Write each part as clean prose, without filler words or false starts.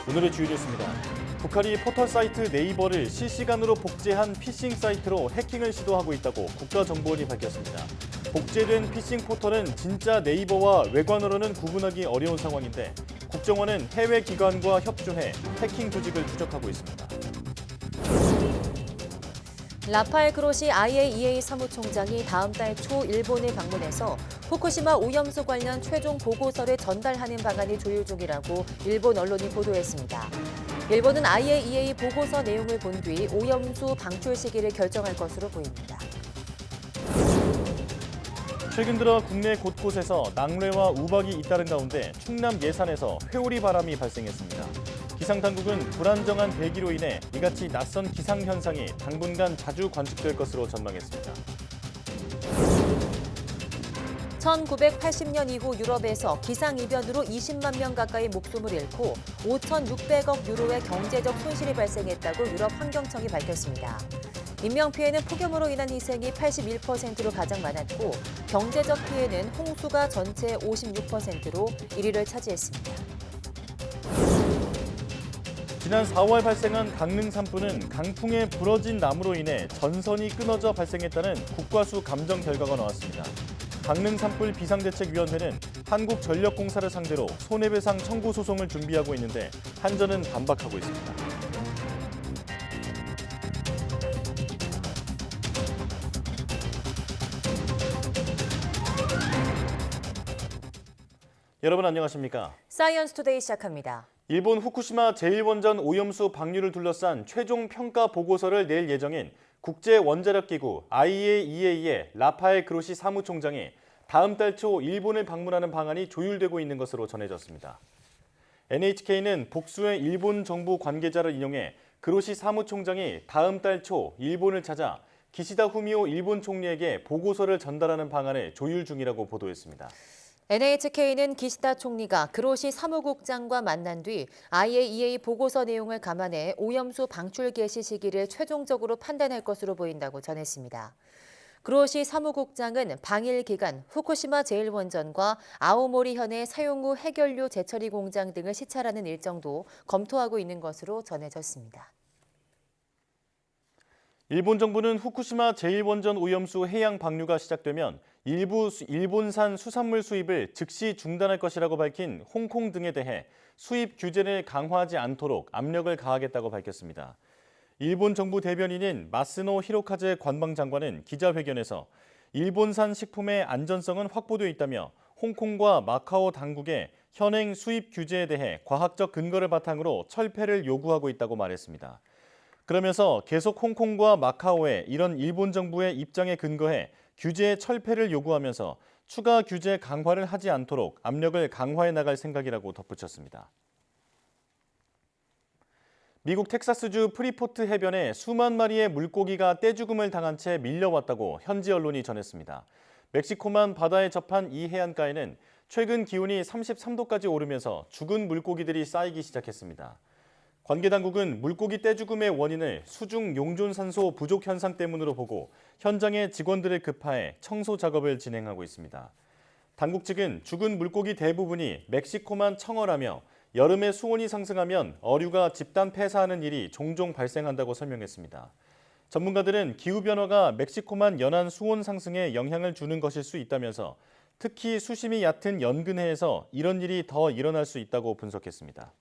오늘의 주요 뉴스입니다. 북한이 포털 사이트 네이버를 실시간으로 복제한 피싱 사이트로 해킹을 시도하고 있다고 국가정보원이 밝혔습니다. 복제된 피싱 포털은 진짜 네이버와 외관으로는 구분하기 어려운 상황인데 국정원은 해외 기관과 협조해 해킹 조직을 추적하고 있습니다. 라파엘 그로시 IAEA 사무총장이 다음 달 초 일본을 방문해서 후쿠시마 오염수 관련 최종 보고서를 전달하는 방안이 조율 중이라고 일본 언론이 보도했습니다. 일본은 IAEA 보고서 내용을 본 뒤 오염수 방출 시기를 결정할 것으로 보입니다. 최근 들어 국내 곳곳에서 낙뢰와 우박이 잇따른 가운데 충남 예산에서 회오리 바람이 발생했습니다. 기상당국은 불안정한 대기로 인해 이같이 낯선 기상 현상이 당분간 자주 관측될 것으로 전망했습니다. 1980년 이후 유럽에서 기상이변으로 20만 명 가까이 목숨을 잃고 5,600억 유로의 경제적 손실이 발생했다고 유럽 환경청이 밝혔습니다. 인명피해는 폭염으로 인한 희생이 81%로 가장 많았고 경제적 피해는 홍수가 전체의 56%로 1위를 차지했습니다. 지난 4월 발생한 강릉 산불은 강풍에 부러진 나무로 인해 전선이 끊어져 발생했다는 국과수 감정 결과가 나왔습니다. 강릉 산불 비상대책위원회는 한국전력공사를 상대로 손해배상 청구 소송을 준비하고 있는데 한전은 반박하고 있습니다. 여러분 안녕하십니까? 사이언스 투데이 시작합니다. 일본 후쿠시마 제1원전 오염수 방류를 둘러싼 최종 평가 보고서를 낼 예정인 국제원자력기구 IAEA의 라파엘 그로시 사무총장이 다음 달 초 일본을 방문하는 방안이 조율되고 있는 것으로 전해졌습니다. NHK는 복수의 일본 정부 관계자를 인용해 그로시 사무총장이 다음 달 초 일본을 찾아 기시다 후미오 일본 총리에게 보고서를 전달하는 방안을 조율 중이라고 보도했습니다. NHK는 기시다 총리가 그로시 사무국장과 만난 뒤 IAEA 보고서 내용을 감안해 오염수 방출 개시 시기를 최종적으로 판단할 것으로 보인다고 전했습니다. 그로시 사무국장은 방일 기간 후쿠시마 제1원전과 아오모리현의 사용 후 해결료 재처리 공장 등을 시찰하는 일정도 검토하고 있는 것으로 전해졌습니다. 일본 정부는 후쿠시마 제1원전 오염수 해양 방류가 시작되면 일부 일본산 수산물 수입을 즉시 중단할 것이라고 밝힌 홍콩 등에 대해 수입 규제를 강화하지 않도록 압력을 가하겠다고 밝혔습니다. 일본 정부 대변인인 마스노 히로카제 관방장관은 기자회견에서 일본산 식품의 안전성은 확보되어 있다며 홍콩과 마카오 당국에 현행 수입 규제에 대해 과학적 근거를 바탕으로 철폐를 요구하고 있다고 말했습니다. 그러면서 계속 홍콩과 마카오에 이런 일본 정부의 입장에 근거해 규제 철폐를 요구하면서 추가 규제 강화를 하지 않도록 압력을 강화해 나갈 생각이라고 덧붙였습니다. 미국 텍사스주 프리포트 해변에 수만 마리의 물고기가 떼죽음을 당한 채 밀려왔다고 현지 언론이 전했습니다. 멕시코만 바다에 접한 이 해안가에는 최근 기온이 33도까지 오르면서 죽은 물고기들이 쌓이기 시작했습니다. 관계당국은 물고기 떼죽음의 원인을 수중 용존산소 부족 현상 때문으로 보고 현장에 직원들을 급파해 청소 작업을 진행하고 있습니다. 당국 측은 죽은 물고기 대부분이 멕시코만 청어라며 여름에 수온이 상승하면 어류가 집단 폐사하는 일이 종종 발생한다고 설명했습니다. 전문가들은 기후변화가 멕시코만 연한 수온 상승에 영향을 주는 것일 수 있다면서 특히 수심이 얕은 연근해에서 이런 일이 더 일어날 수 있다고 분석했습니다.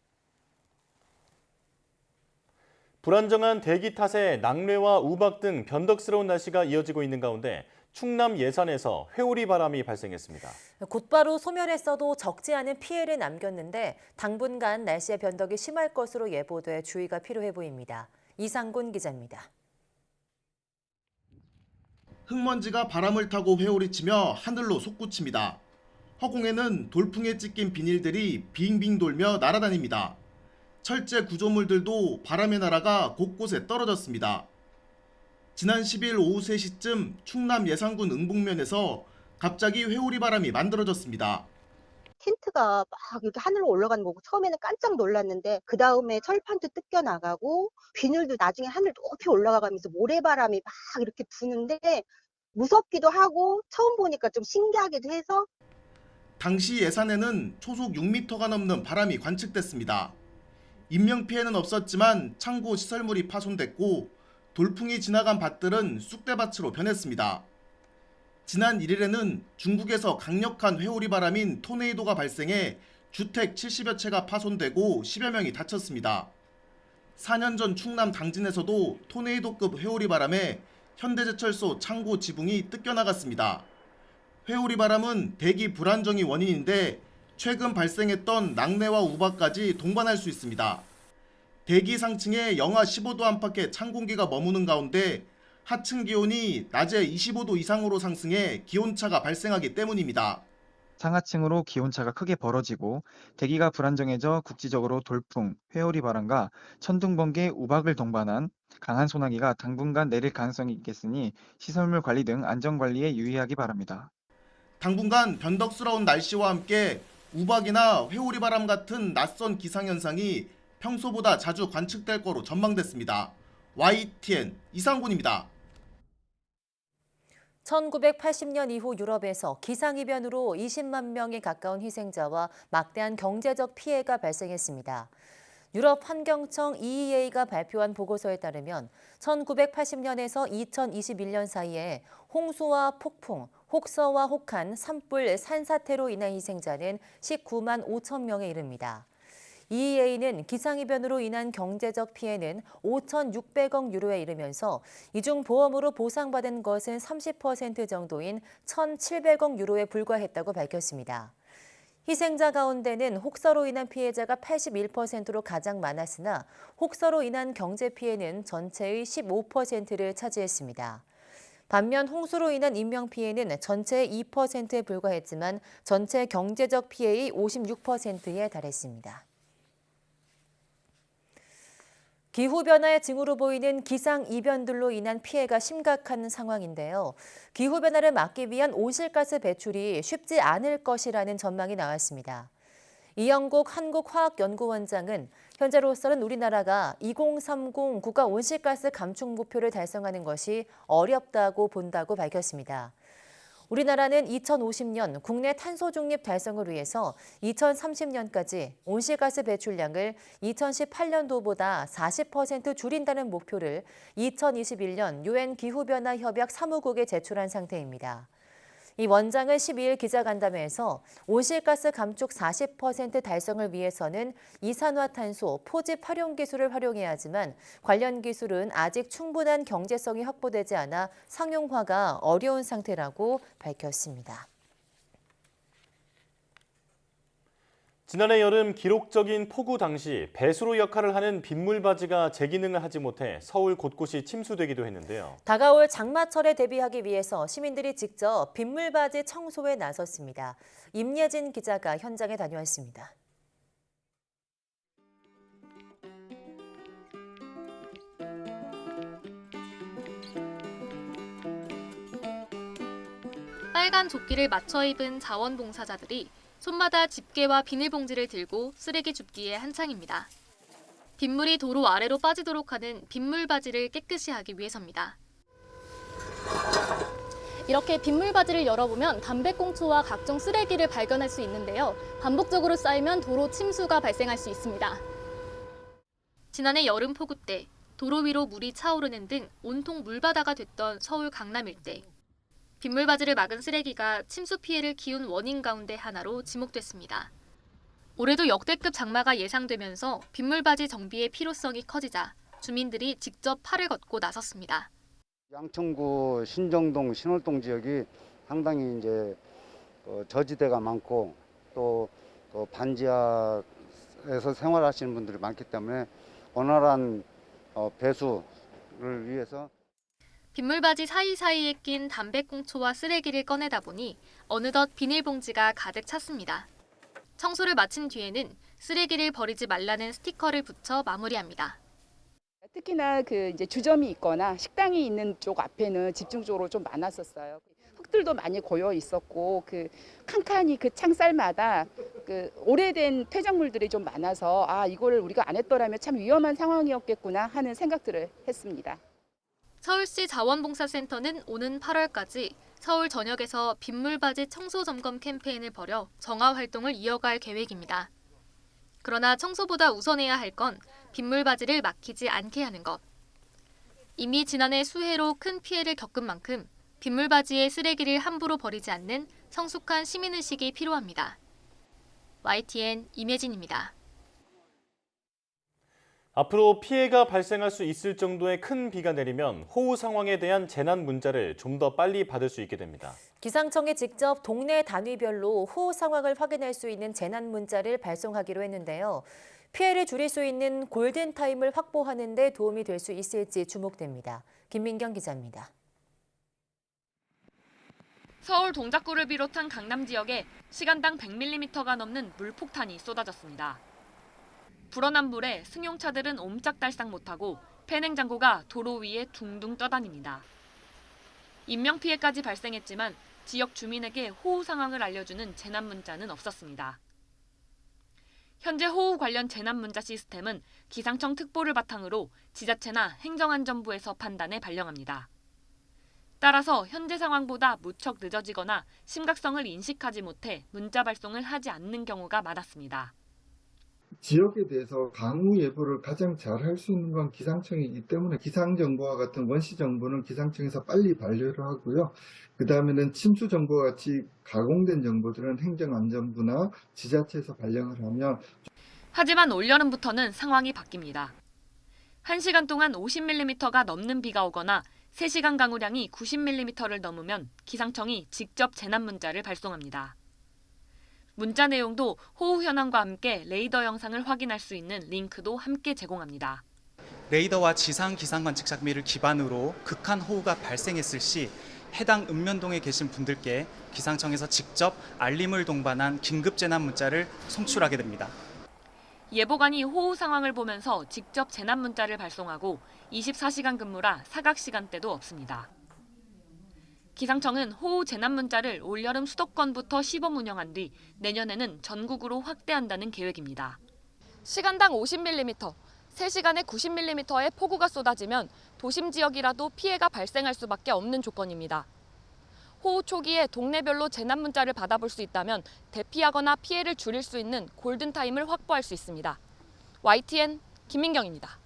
불안정한 대기 탓에 낙뢰와 우박 등 변덕스러운 날씨가 이어지고 있는 가운데 충남 예산에서 회오리 바람이 발생했습니다. 곧바로 소멸했어도 적지 않은 피해를 남겼는데 당분간 날씨의 변덕이 심할 것으로 예보돼 주의가 필요해 보입니다. 이상곤 기자입니다. 흙먼지가 바람을 타고 회오리치며 하늘로 솟구칩니다. 허공에는 돌풍에 찢긴 비닐들이 빙빙 돌며 날아다닙니다. 철제 구조물들도 바람에 날아가 곳곳에 떨어졌습니다. 지난 10일 오후 3시쯤 충남 예산군 응북면에서 갑자기 회오리 바람이 만들어졌습니다. 텐트가 막 이렇게 하늘로 올라가는 거고 처음에는 깜짝 놀랐는데 그 다음에 철판도 뜯겨 나가고 비늘도 나중에 하늘 높이 올라가면서 모래바람이 막 이렇게 부는데 무섭기도 하고 처음 보니까 좀 신기하기도 해서 당시 예산에는 초속 6m가 넘는 바람이 관측됐습니다. 인명피해는 없었지만 창고 시설물이 파손됐고 돌풍이 지나간 밭들은 쑥대밭으로 변했습니다. 지난 1일에는 중국에서 강력한 회오리 바람인 토네이도가 발생해 주택 70여 채가 파손되고 10여 명이 다쳤습니다. 4년 전 충남 당진에서도 토네이도급 회오리 바람에 현대제철소 창고 지붕이 뜯겨나갔습니다. 회오리 바람은 대기 불안정이 원인인데 최근 발생했던 낙뢰와 우박까지 동반할 수 있습니다. 대기 상층에 영하 15도 안팎의 찬 공기가 머무는 가운데 하층 기온이 낮에 25도 이상으로 상승해 기온차가 발생하기 때문입니다. 상하층으로 기온차가 크게 벌어지고 대기가 불안정해져 국지적으로 돌풍, 회오리 바람과 천둥, 번개, 우박을 동반한 강한 소나기가 당분간 내릴 가능성이 있겠으니 시설물 관리 등 안전 관리에 유의하기 바랍니다. 당분간 변덕스러운 날씨와 함께 우박이나 회오리 바람 같은 낯선 기상현상이 평소보다 자주 관측될 거로 전망됐습니다. YTN 이상곤입니다. 1980년 이후 유럽에서 기상이변으로 20만 명에 가까운 희생자와 막대한 경제적 피해가 발생했습니다. 유럽 환경청 EEA가 발표한 보고서에 따르면 1980년에서 2021년 사이에 홍수와 폭풍, 혹서와 혹한, 산불, 산사태로 인한 희생자는 19만 5천 명에 이릅니다. EEA는 기상이변으로 인한 경제적 피해는 5,600억 유로에 이르면서 이 중 보험으로 보상받은 것은 30% 정도인 1,700억 유로에 불과했다고 밝혔습니다. 희생자 가운데는 혹서로 인한 피해자가 81%로 가장 많았으나 혹서로 인한 경제 피해는 전체의 15%를 차지했습니다. 반면 홍수로 인한 인명피해는 전체의 2%에 불과했지만 전체 경제적 피해의 56%에 달했습니다. 기후변화의 징후로 보이는 기상이변들로 인한 피해가 심각한 상황인데요. 기후변화를 막기 위한 온실가스 배출이 쉽지 않을 것이라는 전망이 나왔습니다. 이영국 한국화학연구원장은 현재로서는 우리나라가 2030 국가 온실가스 감축 목표를 달성하는 것이 어렵다고 본다고 밝혔습니다. 우리나라는 2050년 국내 탄소 중립 달성을 위해서 2030년까지 온실가스 배출량을 2018년도보다 40% 줄인다는 목표를 2021년 유엔 기후변화 협약 사무국에 제출한 상태입니다. 이 원장은 12일 기자간담회에서 온실가스 감축 40% 달성을 위해서는 이산화탄소 포집 활용 기술을 활용해야 하지만 관련 기술은 아직 충분한 경제성이 확보되지 않아 상용화가 어려운 상태라고 밝혔습니다. 지난해 여름 기록적인 폭우 당시 배수로 역할을 하는 빗물바지가 제 기능을 하지 못해 서울 곳곳이 침수되기도 했는데요. 다가올 장마철에 대비하기 위해서 시민들이 직접 빗물바지 청소에 나섰습니다. 임예진 기자가 현장에 다녀왔습니다. 빨간 조끼를 맞춰 입은 자원봉사자들이 손마다 집게와 비닐봉지를 들고 쓰레기 줍기에 한창입니다. 빗물이 도로 아래로 빠지도록 하는 빗물바지를 깨끗이 하기 위해서입니다. 이렇게 빗물바지를 열어보면 담배꽁초와 각종 쓰레기를 발견할 수 있는데요. 반복적으로 쌓이면 도로 침수가 발생할 수 있습니다. 지난해 여름 폭우 때 도로 위로 물이 차오르는 등 온통 물바다가 됐던 서울 강남 일대. 빗물바지를 막은 쓰레기가 침수 피해를 키운 원인 가운데 하나로 지목됐습니다. 올해도 역대급 장마가 예상되면서 빗물바지 정비의 필요성이 커지자 주민들이 직접 팔을 걷고 나섰습니다. 양천구 신정동, 신월동 지역이 상당히 이제 저지대가 많고 또 반지하에서 생활하시는 분들이 많기 때문에 원활한 배수를 위해서 빗물바지 사이사이에 낀 담배꽁초와 쓰레기를 꺼내다 보니 어느덧 비닐봉지가 가득 찼습니다. 청소를 마친 뒤에는 쓰레기를 버리지 말라는 스티커를 붙여 마무리합니다. 특히나 이제 주점이 있거나 식당이 있는 쪽 앞에는 집중적으로 좀 많았었어요. 흙들도 많이 고여 있었고 칸칸이 창살마다 오래된 퇴적물들이 좀 많아서 이걸 우리가 안 했더라면 참 위험한 상황이었겠구나 하는 생각들을 했습니다. 서울시 자원봉사센터는 오는 8월까지 서울 전역에서 빗물바지 청소 점검 캠페인을 벌여 정화 활동을 이어갈 계획입니다. 그러나 청소보다 우선해야 할 건 빗물바지를 막히지 않게 하는 것. 이미 지난해 수해로 큰 피해를 겪은 만큼 빗물바지에 쓰레기를 함부로 버리지 않는 성숙한 시민의식이 필요합니다. YTN 임혜진입니다. 앞으로 피해가 발생할 수 있을 정도의 큰 비가 내리면 호우 상황에 대한 재난 문자를 좀 더 빨리 받을 수 있게 됩니다. 기상청이 직접 동네 단위별로 호우 상황을 확인할 수 있는 재난 문자를 발송하기로 했는데요. 피해를 줄일 수 있는 골든타임을 확보하는 데 도움이 될 수 있을지 주목됩니다. 김민경 기자입니다. 서울 동작구를 비롯한 강남 지역에 시간당 100mm가 넘는 물폭탄이 쏟아졌습니다. 불어난 불에 승용차들은 옴짝달싹 못하고 폐냉장고가 도로 위에 둥둥 떠다닙니다. 인명피해까지 발생했지만 지역 주민에게 호우 상황을 알려주는 재난 문자는 없었습니다. 현재 호우 관련 재난 문자 시스템은 기상청 특보를 바탕으로 지자체나 행정안전부에서 판단해 발령합니다. 따라서 현재 상황보다 무척 늦어지거나 심각성을 인식하지 못해 문자 발송을 하지 않는 경우가 많았습니다. 지역에 대해서 강우 예보를 가장 잘 할 수 있는 건 기상청이기 때문에 기상정보와 같은 원시정보는 기상청에서 빨리 반려를 하고요. 그 다음에는 침수정보와 같이 가공된 정보들은 행정안전부나 지자체에서 발령을 하면. 하지만 올여름부터는 상황이 바뀝니다. 1시간 동안 50mm가 넘는 비가 오거나 3시간 강우량이 90mm를 넘으면 기상청이 직접 재난 문자를 발송합니다. 문자 내용도 호우 현황과 함께 레이더 영상을 확인할 수 있는 링크도 함께 제공합니다. 레이더와 지상 기상 관측 장비를 기반으로 극한 호우가 발생했을 시 해당 읍면동에 계신 분들께 기상청에서 직접 알림을 동반한 긴급 재난 문자를 송출하게 됩니다. 예보관이 호우 상황을 보면서 직접 재난 문자를 발송하고 24시간 근무라 사각 시간대도 없습니다. 기상청은 호우 재난 문자를 올여름 수도권부터 시범 운영한 뒤 내년에는 전국으로 확대한다는 계획입니다. 시간당 50mm, 3시간에 90mm의 폭우가 쏟아지면 도심 지역이라도 피해가 발생할 수밖에 없는 조건입니다. 호우 초기에 동네별로 재난 문자를 받아볼 수 있다면 대피하거나 피해를 줄일 수 있는 골든타임을 확보할 수 있습니다. YTN 김민경입니다.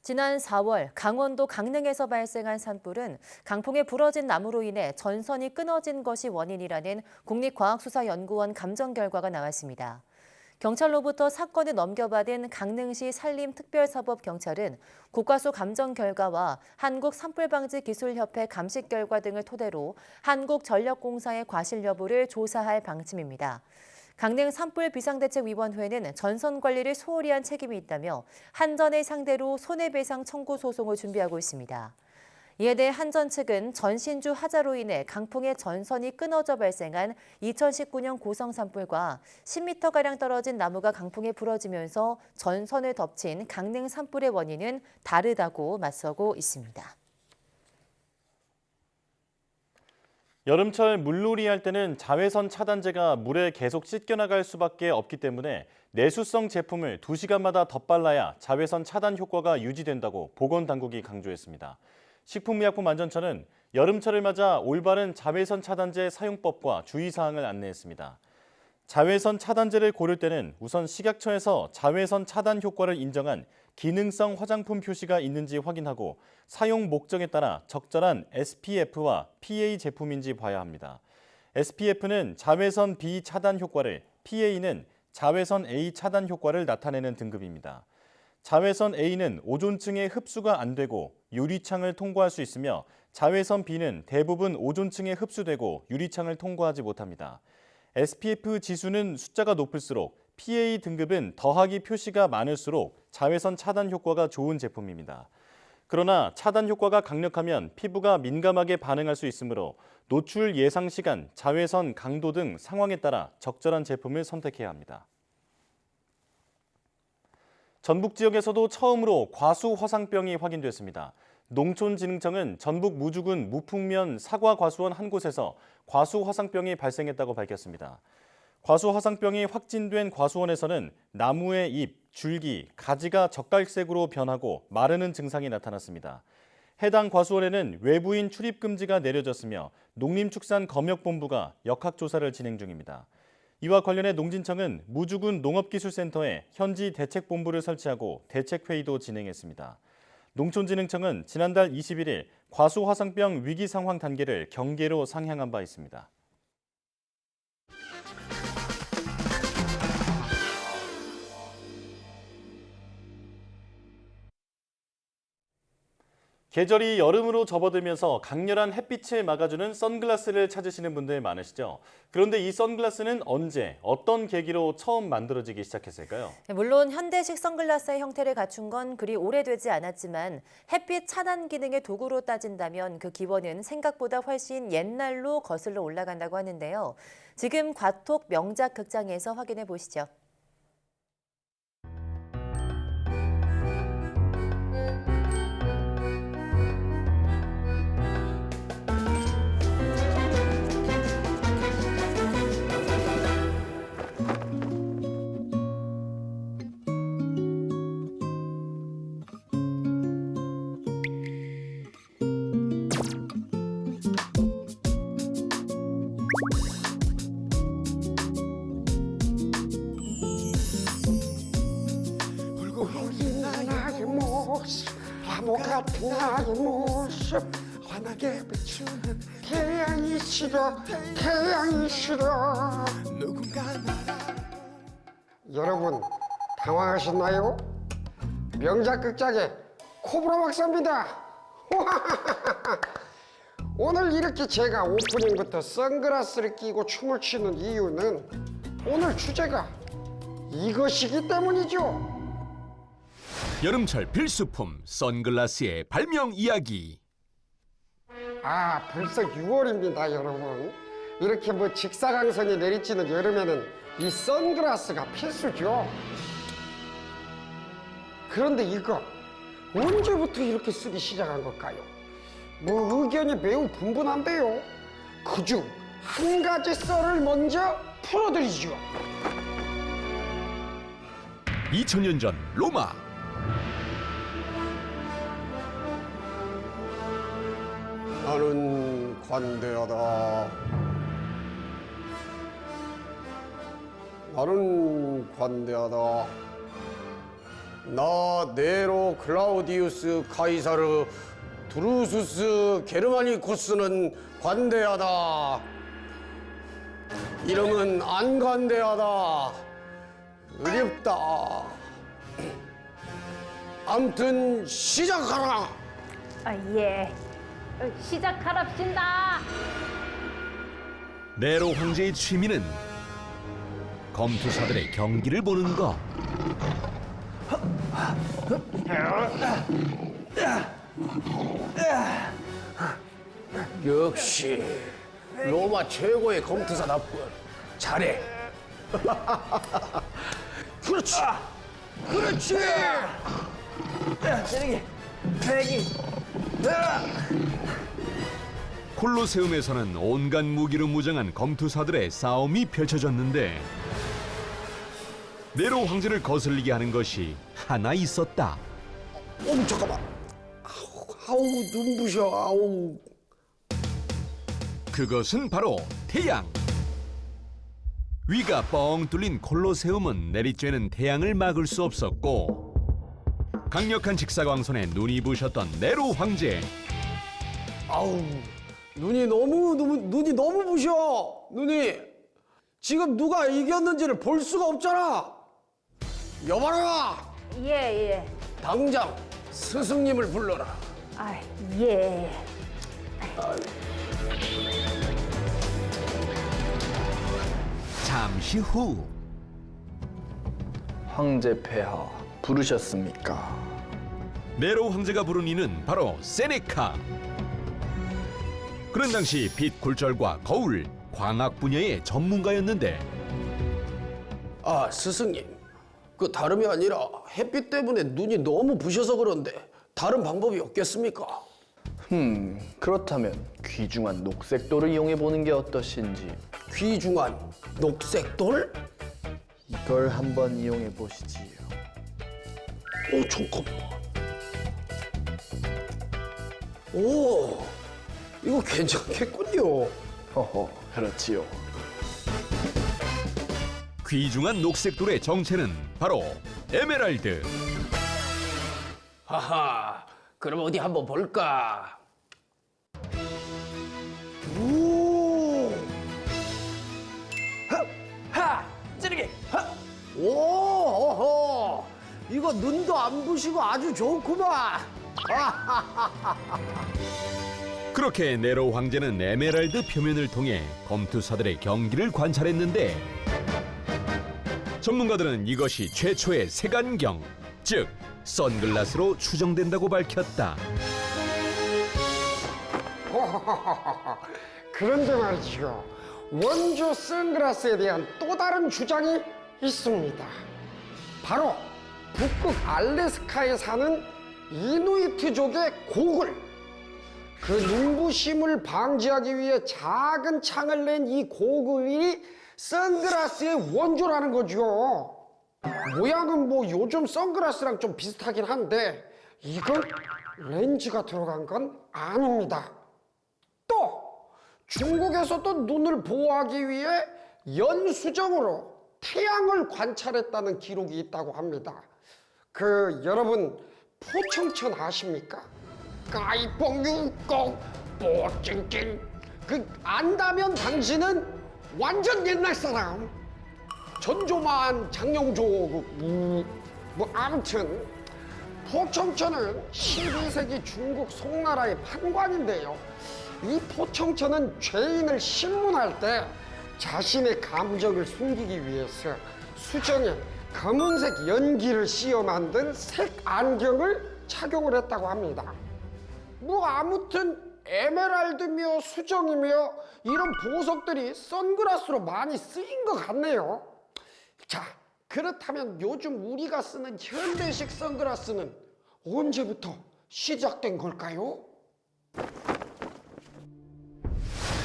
지난 4월 강원도 강릉에서 발생한 산불은 강풍에 부러진 나무로 인해 전선이 끊어진 것이 원인이라는 국립과학수사연구원 감정 결과가 나왔습니다. 경찰로부터 사건을 넘겨받은 강릉시 산림특별사법경찰은 국과수 감정 결과와 한국산불방지기술협회 감식 결과 등을 토대로 한국전력공사의 과실 여부를 조사할 방침입니다. 강릉 산불비상대책위원회는 전선 관리를 소홀히 한 책임이 있다며 한전을 상대로 손해배상 청구 소송을 준비하고 있습니다. 이에 대해 한전 측은 전신주 하자로 인해 강풍에 전선이 끊어져 발생한 2019년 고성 산불과 10m가량 떨어진 나무가 강풍에 부러지면서 전선을 덮친 강릉 산불의 원인은 다르다고 맞서고 있습니다. 여름철 물놀이 할 때는 자외선 차단제가 물에 계속 씻겨나갈 수밖에 없기 때문에 내수성 제품을 2시간마다 덧발라야 자외선 차단 효과가 유지된다고 보건당국이 강조했습니다. 식품의약품안전처는 여름철을 맞아 올바른 자외선 차단제 사용법과 주의사항을 안내했습니다. 자외선 차단제를 고를 때는 우선 식약처에서 자외선 차단 효과를 인정한 기능성 화장품 표시가 있는지 확인하고 사용 목적에 따라 적절한 SPF와 PA 제품인지 봐야 합니다. SPF는 자외선 B 차단 효과를, PA는 자외선 A 차단 효과를 나타내는 등급입니다. 자외선 A는 오존층에 흡수가 안 되고 유리창을 통과할 수 있으며 자외선 B는 대부분 오존층에 흡수되고 유리창을 통과하지 못합니다. SPF 지수는 숫자가 높을수록 PA 등급은 더하기 표시가 많을수록 자외선 차단 효과가 좋은 제품입니다. 그러나 차단 효과가 강력하면 피부가 민감하게 반응할 수 있으므로 노출 예상 시간, 자외선 강도 등 상황에 따라 적절한 제품을 선택해야 합니다. 전북 지역에서도 처음으로 과수 화상병이 확인됐습니다. 농촌진흥청은 전북 무주군 무풍면 사과과수원 한 곳에서 과수 화상병이 발생했다고 밝혔습니다. 과수 화상병이 확진된 과수원에서는 나무의 잎, 줄기, 가지가 젓갈색으로 변하고 마르는 증상이 나타났습니다. 해당 과수원에는 외부인 출입 금지가 내려졌으며 농림축산검역본부가 역학조사를 진행 중입니다. 이와 관련해 농진청은 무주군 농업기술센터에 현지 대책본부를 설치하고 대책회의도 진행했습니다. 농촌진흥청은 지난달 21일 과수화상병 위기상황 단계를 경계로 상향한 바 있습니다. 계절이 여름으로 접어들면서 강렬한 햇빛을 막아주는 선글라스를 찾으시는 분들 많으시죠? 그런데 이 선글라스는 언제, 어떤 계기로 처음 만들어지기 시작했을까요? 물론 현대식 선글라스의 형태를 갖춘 건 그리 오래되지 않았지만 햇빛 차단 기능의 도구로 따진다면 그 기원은 생각보다 훨씬 옛날로 거슬러 올라간다고 하는데요. 지금 과톡 명작 극장에서 확인해 보시죠. 바보 같은 나의 모습 환하게 비추는 태양이 싫어 태양이 싫어 여러분 당황하셨나요? 명작 극장의 코브라 박사입니다. 오늘 이렇게 제가 오프닝부터 선글라스를 끼고 춤을 추는 이유는 오늘 주제가 이것이기 때문이죠. 여름철 필수품 선글라스의 발명 이야기. 아, 벌써 6월입니다, 여러분. 이렇게 뭐 직사광선이 내리치는 여름에는 이 선글라스가 필수죠. 그런데 이거 언제부터 이렇게 쓰기 시작한 걸까요? 뭐 의견이 매우 분분한데요. 그중 한 가지 썰을 먼저 풀어드리죠. 2000년 전 로마. 나는 관대하다. 나는 관대하다. 나 네로 클라우디우스 카이사르 드루수스 게르마니쿠스는 관대하다. 이름은 안 관대하다. 어렵다. 암튼 시작하라. 예. 시작하랍신다. 네로 황제의 취미는 검투사들의 경기를 보는 것. 역시 로마 최고의 검투사답군. 잘해. 그렇지. 그렇지. 콜로세움에서는 온갖 무기로 무장한 검투사들의 싸움이 펼쳐졌는데 네로 황제를 거슬리게 하는 것이 하나 있었다. 잠깐만. 아우 눈부셔. 아우. 그것은 바로 태양. 위가 뻥 뚫린 콜로세움은 내리쬐는 태양을 막을 수 없었고 강력한 직사광선에 눈이 부셨던 네로 황제. 아우 눈이 너무 부셔. 눈이 지금 누가 이겼는지를 볼 수가 없잖아. 여봐라. 예. 당장 스승님을 불러라. 예. 잠시 후 황제 폐하 부르셨습니까? 네로 황제가 부른 이는 바로 세네카. 그런 당시 빛 굴절과 거울, 광학 분야의 전문가였는데 스승님, 그 다름이 아니라 햇빛 때문에 눈이 너무 부셔서 그런데 다른 방법이 없겠습니까? 그렇다면 귀중한 녹색돌을 이용해 보는 게 어떠신지. 귀중한 녹색돌? 이걸 한번 이용해 보시지요. 잠깐만. 오, 이거 괜찮겠군요. 허허, 그렇지요. 귀중한 녹색돌의 정체는 바로 에메랄드. 하하, 그럼 어디 한번 볼까? 오! 하! 찌르기! 하! 오! 오호! 이거 눈도 안 부시고 아주 좋구만! 그렇게 네로 황제는 에메랄드 표면을 통해 검투사들의 경기를 관찰했는데 전문가들은 이것이 최초의 색안경, 즉 선글라스로 추정된다고 밝혔다. 그런데 말이죠. 원조 선글라스에 대한 또 다른 주장이 있습니다. 바로 북극 알래스카에 사는 이누이트족의 고글. 그 눈부심을 방지하기 위해 작은 창을 낸 이 고글이 선글라스의 원조라는 거죠. 모양은 뭐 요즘 선글라스랑 좀 비슷하긴 한데 이건 렌즈가 들어간 건 아닙니다. 또 중국에서도 눈을 보호하기 위해 연수정으로 태양을 관찰했다는 기록이 있다고 합니다. 여러분 포청천 아십니까? 까이뽕유꽁 뽀찡찡 안다면 당신은 완전 옛날 사람. 전조만 장영조 아무튼 포청천은 12세기 중국 송나라의 판관인데요. 이 포청천은 죄인을 신문할 때 자신의 감정을 숨기기 위해서 수정에 검은색 연기를 씌워 만든 색 안경을 착용을 했다고 합니다. 아무튼 에메랄드며 수정이며 이런 보석들이 선글라스로 많이 쓰인 것 같네요. 자, 그렇다면 요즘 우리가 쓰는 현대식 선글라스는 언제부터 시작된 걸까요?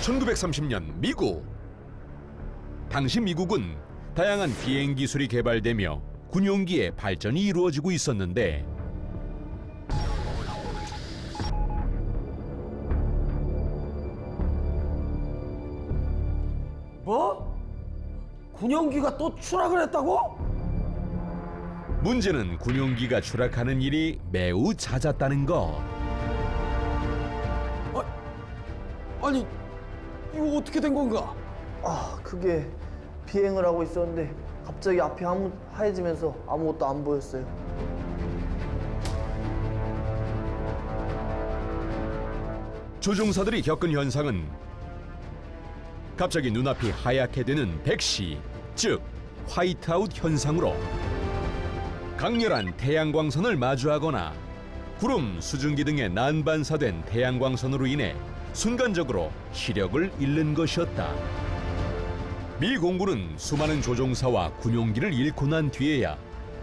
1930년 미국. 당시 미국은 다양한 비행 기술이 개발되며 군용기의 발전이 이루어지고 있었는데 뭐? 군용기가 또 추락을 했다고? 문제는 군용기가 추락하는 일이 매우 잦았다는 것. 아니, 이거 어떻게 된 건가? 그게 비행을 하고 있었는데 갑자기 앞이 하얘지면서 아무것도 안 보였어요. 조종사들이 겪은 현상은 갑자기 눈앞이 하얗게 되는 백시, 즉 화이트아웃 현상으로 강렬한 태양광선을 마주하거나 구름, 수증기 등에 난반사된 태양광선으로 인해 순간적으로 시력을 잃는 것이었다. 미 공군은 수많은 조종사와 군용기를 잃고 난 뒤에야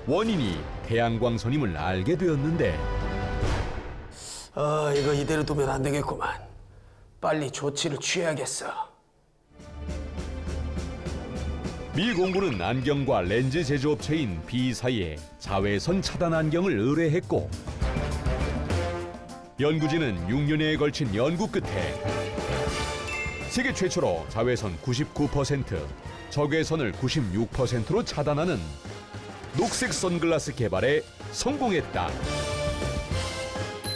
원인이 태양광선임을 알게 되었는데 이거 이대로 두면 안 되겠구만. 빨리 조치를 취해야겠어. 미 공군은 안경과 렌즈 제조업체인 B사에 자외선 차단 안경을 의뢰했고 연구진은 6년여에 걸친 연구 끝에 세계 최초로 자외선 99%, 적외선을 96%로 차단하는 녹색 선글라스 개발에 성공했다.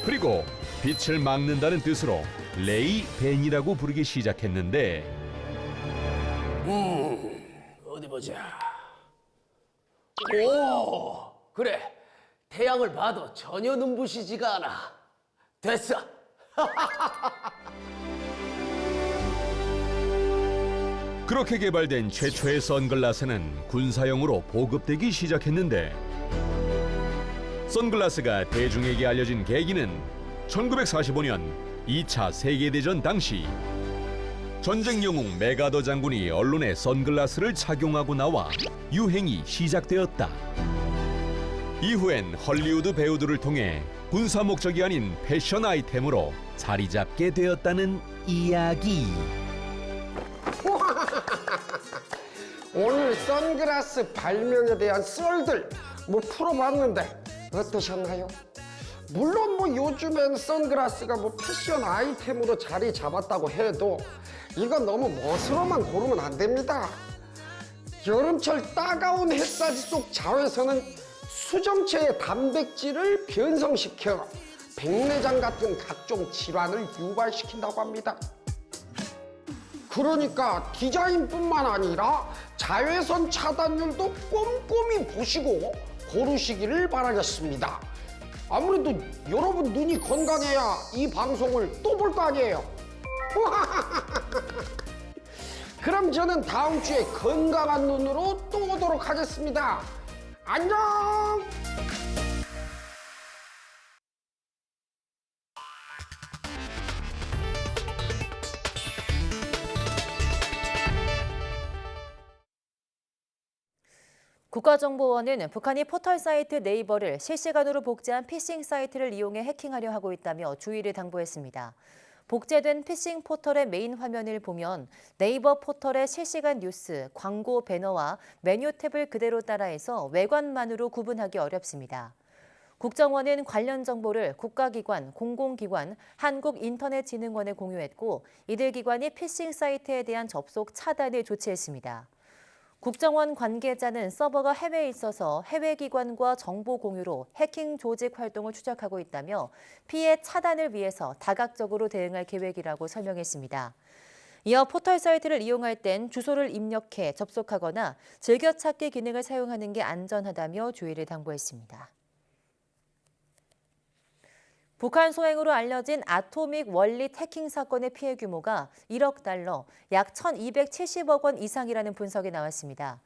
그리고 빛을 막는다는 뜻으로 레이벤이라고 부르기 시작했는데 어디 보자. 오, 그래. 태양을 봐도 전혀 눈부시지가 않아. 됐어. 그렇게 개발된 최초의 선글라스는 군사용으로 보급되기 시작했는데 선글라스가 대중에게 알려진 계기는 1945년 2차 세계대전 당시 전쟁 영웅 메가더 장군이 언론에 선글라스를 착용하고 나와 유행이 시작되었다. 이후엔 헐리우드 배우들을 통해 군사 목적이 아닌 패션 아이템으로 자리 잡게 되었다는 이야기. 오늘 선글라스 발명에 대한 썰들 풀어봤는데 어떠셨나요? 물론 요즘엔 선글라스가 패션 아이템으로 자리 잡았다고 해도 이건 너무 멋으로만 고르면 안 됩니다. 여름철 따가운 햇살 속 자외선은 수정체의 단백질을 변성시켜 백내장 같은 각종 질환을 유발시킨다고 합니다. 그러니까 디자인뿐만 아니라 자외선 차단율도 꼼꼼히 보시고 고르시기를 바라겠습니다. 아무래도 여러분 눈이 건강해야 이 방송을 또 볼 거 아니에요. 그럼 저는 다음 주에 건강한 눈으로 또 오도록 하겠습니다. 안녕! 국가정보원은 북한이 포털 사이트 네이버를 실시간으로 복제한 피싱 사이트를 이용해 해킹하려 하고 있다며 주의를 당부했습니다. 복제된 피싱 포털의 메인 화면을 보면 네이버 포털의 실시간 뉴스, 광고 배너와 메뉴 탭을 그대로 따라해서 외관만으로 구분하기 어렵습니다. 국정원은 관련 정보를 국가기관, 공공기관, 한국인터넷진흥원에 공유했고 이들 기관이 피싱 사이트에 대한 접속 차단을 조치했습니다. 국정원 관계자는 서버가 해외에 있어서 해외 기관과 정보 공유로 해킹 조직 활동을 추적하고 있다며 피해 차단을 위해서 다각적으로 대응할 계획이라고 설명했습니다. 이어 포털 사이트를 이용할 땐 주소를 입력해 접속하거나 즐겨찾기 기능을 사용하는 게 안전하다며 주의를 당부했습니다. 북한 소행으로 알려진 아토믹 월릿 해킹 사건의 피해 규모가 1억 달러, 약 1,270억 원 이상이라는 분석이 나왔습니다.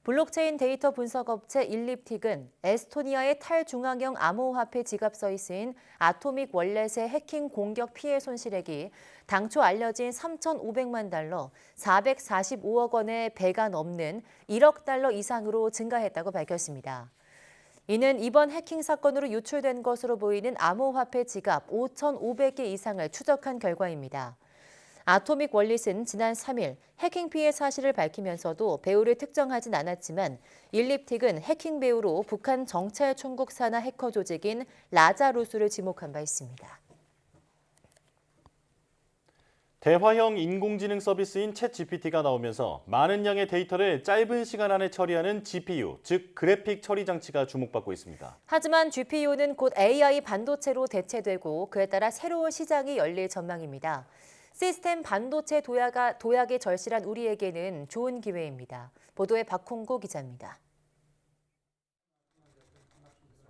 블록체인 데이터 분석업체 일립틱은 에스토니아의 탈중앙형 암호화폐 지갑서에 쓰인 아토믹 월렛의 해킹 공격 피해 손실액이 당초 알려진 3,500만 달러, 445억 원의 배가 넘는 1억 달러 이상으로 증가했다고 밝혔습니다. 이는 이번 해킹 사건으로 유출된 것으로 보이는 암호화폐 지갑 5,500개 이상을 추적한 결과입니다. 아토믹 월릿은 지난 3일 해킹 피해 사실을 밝히면서도 배후를 특정하진 않았지만 일립틱은 해킹 배후로 북한 정찰 총국 산하 해커 조직인 라자루스를 지목한 바 있습니다. 대화형 인공지능 서비스인 챗GPT가 나오면서 많은 양의 데이터를 짧은 시간 안에 처리하는 GPU, 즉 그래픽 처리 장치가 주목받고 있습니다. 하지만 GPU는 곧 AI 반도체로 대체되고 그에 따라 새로운 시장이 열릴 전망입니다. 시스템 반도체 도약에 절실한 우리에게는 좋은 기회입니다. 보도에 박홍구 기자입니다.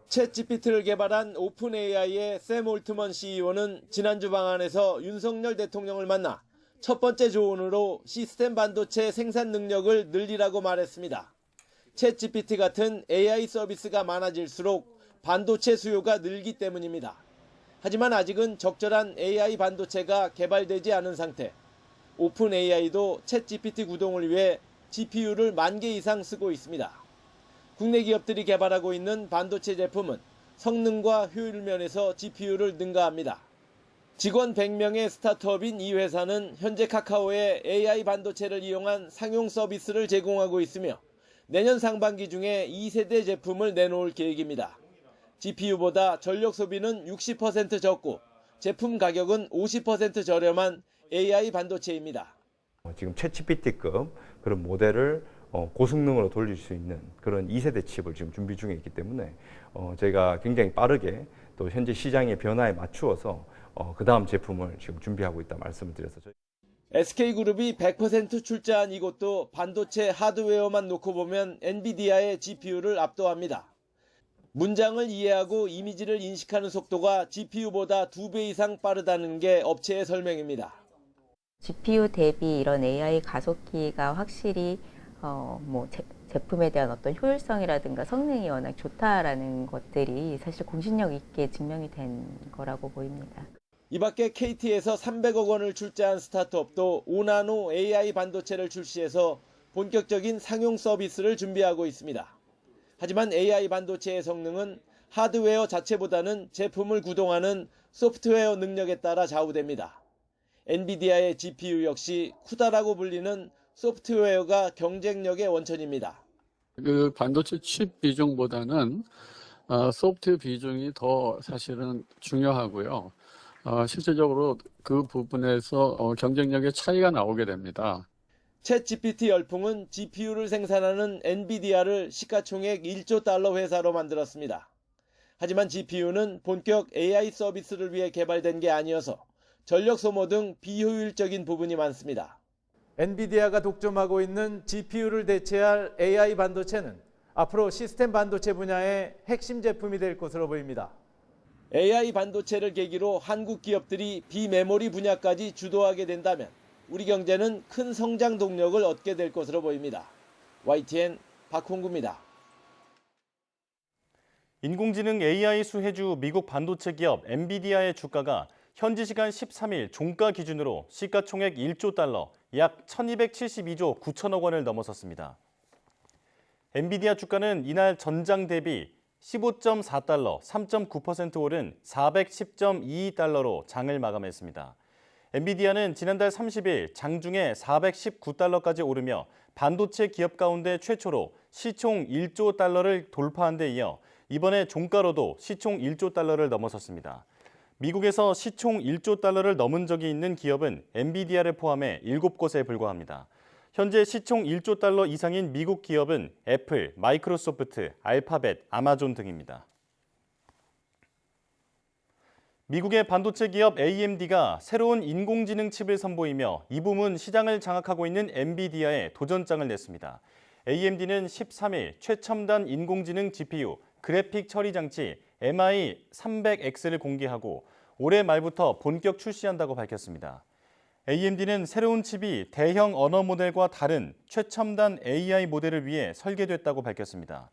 챗GPT를 개발한 오픈AI의 샘 올트먼 CEO는 지난주 방한에서 윤석열 대통령을 만나 첫 번째 조언으로 시스템 반도체 생산 능력을 늘리라고 말했습니다. 챗GPT 같은 AI 서비스가 많아질수록 반도체 수요가 늘기 때문입니다. 하지만 아직은 적절한 AI 반도체가 개발되지 않은 상태. 오픈AI도 챗GPT 구동을 위해 GPU를 10,000개 이상 쓰고 있습니다. 국내 기업들이 개발하고 있는 반도체 제품은 성능과 효율 면에서 GPU를 능가합니다. 직원 100명의 스타트업인 이 회사는 현재 카카오의 AI 반도체를 이용한 상용 서비스를 제공하고 있으며 내년 상반기 중에 2세대 제품을 내놓을 계획입니다. GPU보다 전력 소비는 60% 적고 제품 가격은 50% 저렴한 AI 반도체입니다. 지금 챗GPT급 그런 모델을 고성능으로 돌릴 수 있는 그런 2세대 칩을 지금 준비 중에 있기 때문에 저희가 굉장히 빠르게 또 현재 시장의 변화에 맞추어서 그 다음 제품을 지금 준비하고 있다 말씀을 드려서 SK그룹이 100% 출자한 이곳도 반도체 하드웨어만 놓고 보면 엔비디아의 GPU를 압도합니다. 문장을 이해하고 이미지를 인식하는 속도가 GPU보다 2배 이상 빠르다는 게 업체의 설명입니다. GPU 대비 이런 AI 가속기가 확실히 제품에 대한 어떤 효율성이라든가 성능이 워낙 좋다라는 것들이 사실 공신력 있게 증명이 된 거라고 보입니다. 이 밖에 KT에서 300억 원을 출자한 스타트업도 5나노 AI 반도체를 출시해서 본격적인 상용 서비스를 준비하고 있습니다. 하지만 AI 반도체의 성능은 하드웨어 자체보다는 제품을 구동하는 소프트웨어 능력에 따라 좌우됩니다. 엔비디아의 GPU 역시 쿠다라고 불리는 소프트웨어가 경쟁력의 원천입니다. 그 반도체 칩 비중보다는 소프트웨어 비중이 더 사실은 중요하고요. 실질적으로 그 부분에서 경쟁력의 차이가 나오게 됩니다. 챗GPT 열풍은 GPU를 생산하는 엔비디아를 시가총액 1조 달러 회사로 만들었습니다. 하지만 GPU는 본격 AI 서비스를 위해 개발된 게 아니어서 전력 소모 등 비효율적인 부분이 많습니다. 엔비디아가 독점하고 있는 GPU를 대체할 AI 반도체는 앞으로 시스템 반도체 분야의 핵심 제품이 될 것으로 보입니다. AI 반도체를 계기로 한국 기업들이 비메모리 분야까지 주도하게 된다면 우리 경제는 큰 성장 동력을 얻게 될 것으로 보입니다. YTN 박홍구입니다. 인공지능 AI 수혜주 미국 반도체 기업 엔비디아의 주가가 현지 시간 13일 종가 기준으로 시가총액 1조 달러, 약 1,272조 9천억 원을 넘어섰습니다. 엔비디아 주가는 이날 전장 대비 15.4달러, 3.9% 오른 410.22달러로 장을 마감했습니다. 엔비디아는 지난달 30일 장중에 419달러까지 오르며 반도체 기업 가운데 최초로 시총 1조 달러를 돌파한 데 이어 이번에 종가로도 시총 1조 달러를 넘어섰습니다. 미국에서 시총 1조 달러를 넘은 적이 있는 기업은 엔비디아를 포함해 7곳에 불과합니다. 현재 시총 1조 달러 이상인 미국 기업은 애플, 마이크로소프트, 알파벳, 아마존 등입니다. 미국의 반도체 기업 AMD가 새로운 인공지능 칩을 선보이며 이 부문 시장을 장악하고 있는 엔비디아에 도전장을 냈습니다. AMD는 13일 최첨단 인공지능 GPU, 그래픽 처리 장치 MI300X를 공개하고 올해 말부터 본격 출시한다고 밝혔습니다. AMD는 새로운 칩이 대형 언어 모델과 다른 최첨단 AI 모델을 위해 설계됐다고 밝혔습니다.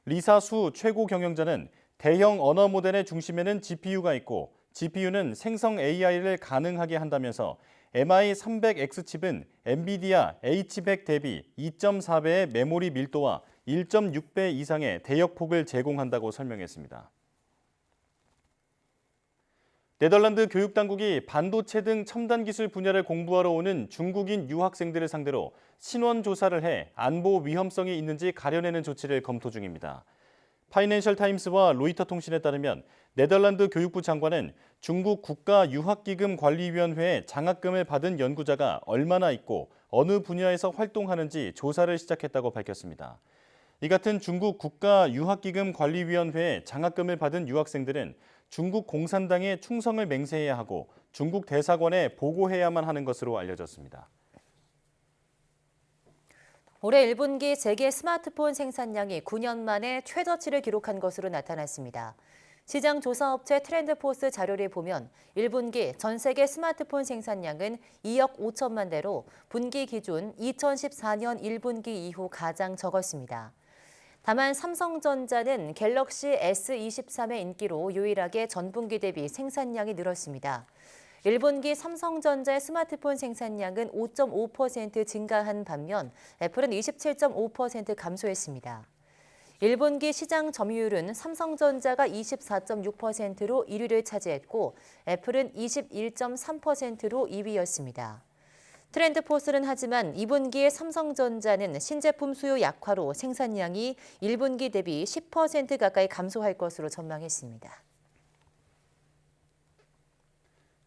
리사 수 최고 경영자는 대형 언어 모델의 중심에는 GPU가 있고 GPU는 생성 AI를 가능하게 한다면서 MI300X 칩은 엔비디아 H100 대비 2.4배의 메모리 밀도와 1.6배 이상의 대역폭을 제공한다고 설명했습니다. 네덜란드 교육당국이 반도체 등 첨단 기술 분야를 공부하러 오는 중국인 유학생들을 상대로 신원 조사를 해 안보 위험성이 있는지 가려내는 조치를 검토 중입니다. 파이낸셜 타임스와 로이터 통신에 따르면 네덜란드 교육부 장관은 중국 국가유학기금관리위원회에 장학금을 받은 연구자가 얼마나 있고 어느 분야에서 활동하는지 조사를 시작했다고 밝혔습니다. 이 같은 중국 국가유학기금관리위원회에 장학금을 받은 유학생들은 중국 공산당에 충성을 맹세해야 하고 중국 대사관에 보고해야만 하는 것으로 알려졌습니다. 올해 1분기 세계 스마트폰 생산량이 9년 만에 최저치를 기록한 것으로 나타났습니다. 시장 조사업체 트렌드포스 자료를 보면 1분기 전 세계 스마트폰 생산량은 2억 5천만 대로 분기 기준 2014년 1분기 이후 가장 적었습니다. 다만 삼성전자는 갤럭시 S23의 인기로 유일하게 전분기 대비 생산량이 늘었습니다. 1분기 삼성전자의 스마트폰 생산량은 5.5% 증가한 반면 애플은 27.5% 감소했습니다. 1분기 시장 점유율은 삼성전자가 24.6%로 1위를 차지했고 애플은 21.3%로 2위였습니다. 트렌드포스는 하지만 2분기에 삼성전자는 신제품 수요 약화로 생산량이 1분기 대비 10% 가까이 감소할 것으로 전망했습니다.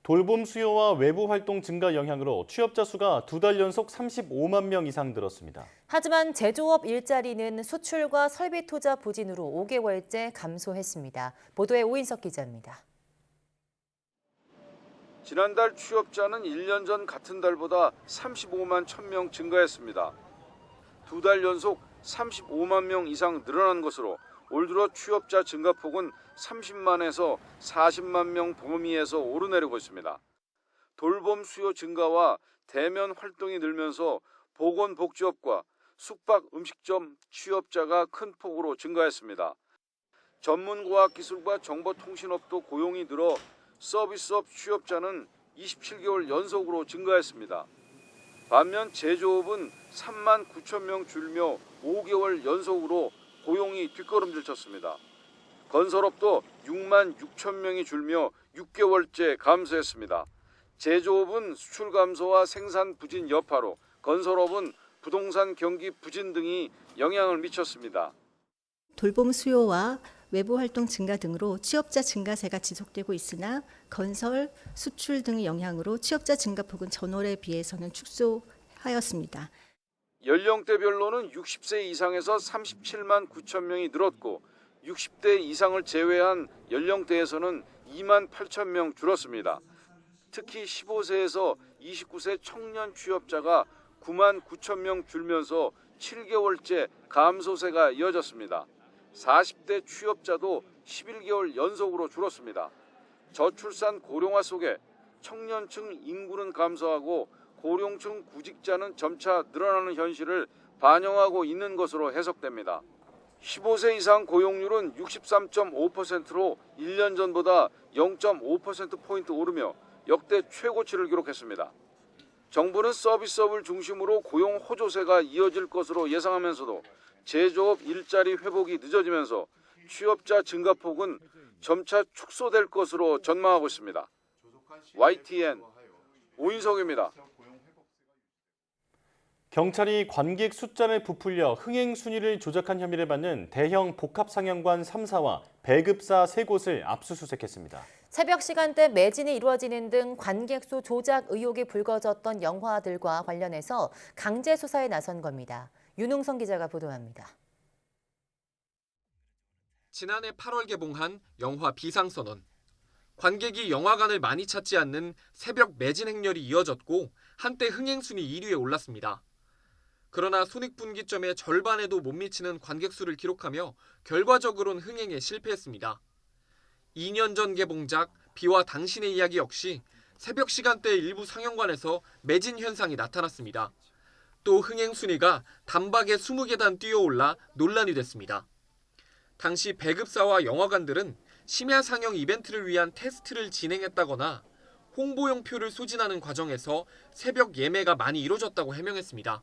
돌봄 수요와 외부 활동 증가 영향으로 취업자 수가 2달 연속 35만 명 이상 늘었습니다. 하지만 제조업 일자리는 수출과 설비 투자 부진으로 5개월째 감소했습니다. 보도에 오인석 기자입니다. 지난달 취업자는 1년 전 같은 달보다 35만 1,000명 증가했습니다. 2달 연속 35만 명 이상 늘어난 것으로 올 들어 취업자 증가폭은 30만에서 40만 명 범위에서 오르내리고 있습니다. 돌봄 수요 증가와 대면 활동이 늘면서 보건복지업과 숙박 음식점 취업자가 큰 폭으로 증가했습니다. 전문과학기술과 정보통신업도 고용이 늘어 서비스업 취업자는 27개월 연속으로 증가했습니다. 반면 제조업은 3만 9천 명 줄며 5개월 연속으로 고용이 뒷걸음질 쳤습니다. 건설업도 6만 6천 명이 줄며 6개월째 감소했습니다. 제조업은 수출 감소와 생산 부진 여파로, 건설업은 부동산 경기 부진 등이 영향을 미쳤습니다. 돌봄 수요와 외부 활동 증가 등으로 취업자 증가세가 지속되고 있으나 건설, 수출 등의 영향으로 취업자 증가폭은 전월에 비해서는 축소하였습니다. 연령대별로는 60세 이상에서 37만 9천 명이 늘었고 60대 이상을 제외한 연령대에서는 2만 8천 명 줄었습니다. 특히 15세에서 29세 청년 취업자가 9만 9천 명 줄면서 7개월째 감소세가 이어졌습니다. 40대 취업자도 11개월 연속으로 줄었습니다. 저출산 고령화 속에 청년층 인구는 감소하고 고령층 구직자는 점차 늘어나는 현실을 반영하고 있는 것으로 해석됩니다. 15세 이상 고용률은 63.5%로 1년 전보다 0.5%포인트 오르며 역대 최고치를 기록했습니다. 정부는 서비스업을 중심으로 고용 호조세가 이어질 것으로 예상하면서도 제조업 일자리 회복이 늦어지면서 취업자 증가폭은 점차 축소될 것으로 전망하고 있습니다. YTN 오인석입니다. 경찰이 관객 숫자를 부풀려 흥행 순위를 조작한 혐의를 받는 대형 복합상영관 3사와 배급사 3곳을 압수수색했습니다. 새벽 시간대 매진이 이루어지는 등 관객수 조작 의혹이 불거졌던 영화들과 관련해서 강제 수사에 나선 겁니다. 윤웅성 기자가 보도합니다. 지난해 8월 개봉한 영화 비상선언. 관객이 영화관을 많이 찾지 않는 새벽 매진 행렬이 이어졌고 한때 흥행 순위 1위에 올랐습니다. 그러나 손익분기점의 절반에도 못 미치는 관객수를 기록하며 결과적으로는 흥행에 실패했습니다. 2년 전 개봉작 비와 당신의 이야기 역시 새벽 시간대 일부 상영관에서 매진 현상이 나타났습니다. 또 흥행 순위가 단박에 20계단 뛰어올라 논란이 됐습니다. 당시 배급사와 영화관들은 심야 상영 이벤트를 위한 테스트를 진행했다거나 홍보용 표를 소진하는 과정에서 새벽 예매가 많이 이뤄졌다고 해명했습니다.